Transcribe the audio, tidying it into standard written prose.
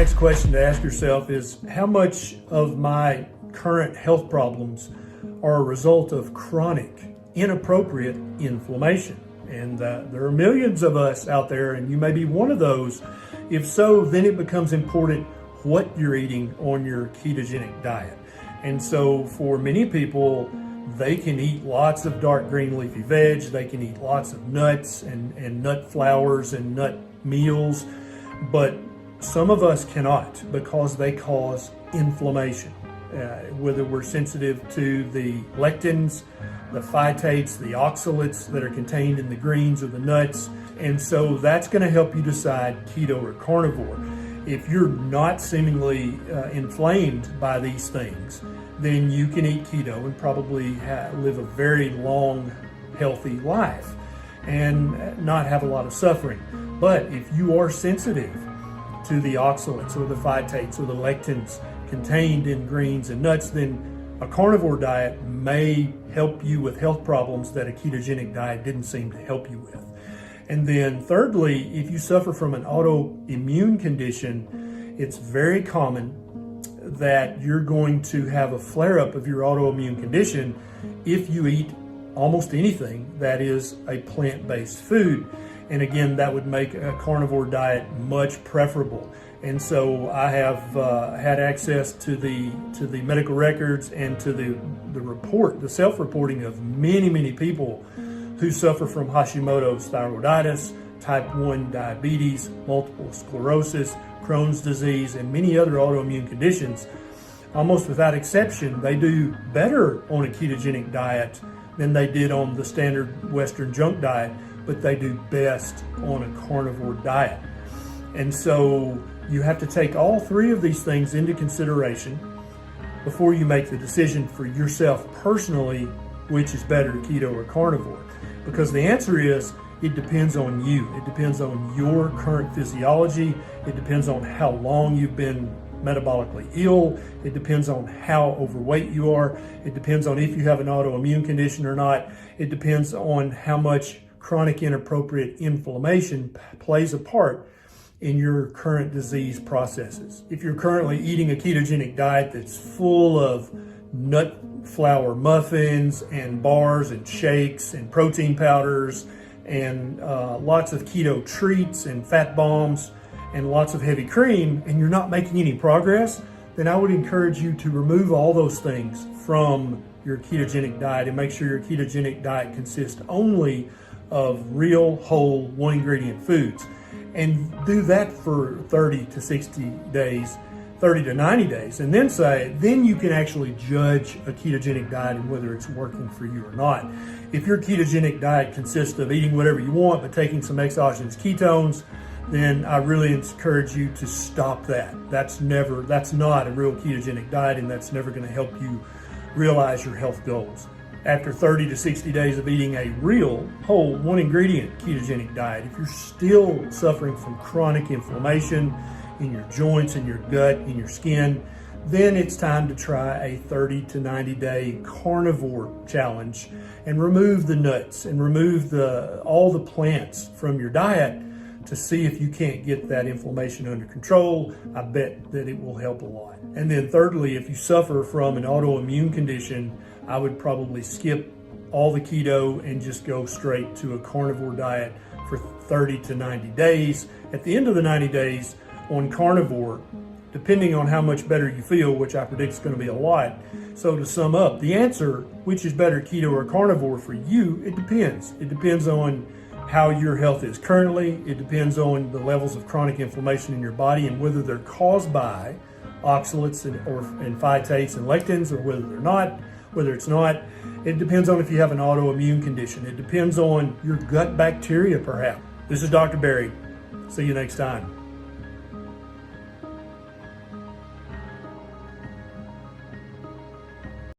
next question to ask yourself is, how much of my current health problems are a result of chronic, inappropriate inflammation? And there are millions of us out there, and you may be one of those. If so, then it becomes important what you're eating on your ketogenic diet. And so for many people, they can eat lots of dark green leafy veg, they can eat lots of nuts and nut flours and nut meals, but some of us cannot because they cause inflammation. Whether we're sensitive to the lectins, the phytates, the oxalates that are contained in the greens or the nuts. And so that's going to help you decide keto or carnivore. If you're not seemingly inflamed by these things, then you can eat keto and probably live a very long, healthy life and not have a lot of suffering. But if you are sensitive to the oxalates or the phytates or the lectins contained in greens and nuts, then a carnivore diet may help you with health problems that a ketogenic diet didn't seem to help you with. And then thirdly, if you suffer from an autoimmune condition, it's very common that you're going to have a flare-up of your autoimmune condition if you eat almost anything that is a plant-based food. And again, that would make a carnivore diet much preferable. And so I have had access to the medical records and to the self-reporting of many people who suffer from Hashimoto's thyroiditis, type 1 diabetes, multiple sclerosis, Crohn's disease, and many other autoimmune conditions. Almost without exception, they do better on a ketogenic diet than they did on the standard Western junk diet, but they do best on a carnivore diet. And so you have to take all three of these things into consideration before you make the decision for yourself personally, which is better, keto or carnivore. Because the answer is, it depends on you. It depends on your current physiology. It depends on how long you've been metabolically ill. It depends on how overweight you are. It depends on if you have an autoimmune condition or not. It depends on how much chronic inappropriate inflammation plays a part in your current disease processes. If you're currently eating a ketogenic diet that's full of nut flour muffins and bars and shakes and protein powders and lots of keto treats and fat bombs and lots of heavy cream, and you're not making any progress, then I would encourage you to remove all those things from your ketogenic diet and make sure your ketogenic diet consists only of real, whole, one ingredient foods. And do that for 30 to 60 days, 30 to 90 days, and then you can actually judge a ketogenic diet and whether it's working for you or not. If your ketogenic diet consists of eating whatever you want but taking some exogenous ketones, then I really encourage you to stop that. That's not a real ketogenic diet, and that's never going to help you realize your health goals. After 30 to 60 days of eating a real, whole, one ingredient ketogenic diet, if you're still suffering from chronic inflammation in your joints, in your gut, in your skin, then it's time to try a 30 to 90 day carnivore challenge and remove the nuts and remove all the plants from your diet to see if you can't get that inflammation under control. I bet that it will help a lot. And then thirdly, if you suffer from an autoimmune condition, I would probably skip all the keto and just go straight to a carnivore diet for 30 to 90 days. At the end of the 90 days on carnivore, depending on how much better you feel, which I predict is going to be a lot. So to sum up, the answer, which is better, keto or carnivore for you, it depends. It depends on how your health is currently. It depends on the levels of chronic inflammation in your body and whether they're caused by oxalates and phytates and lectins, or whether it's not. It depends on if you have an autoimmune condition. It depends on your gut bacteria, perhaps. This is Dr. Barry. See you next time.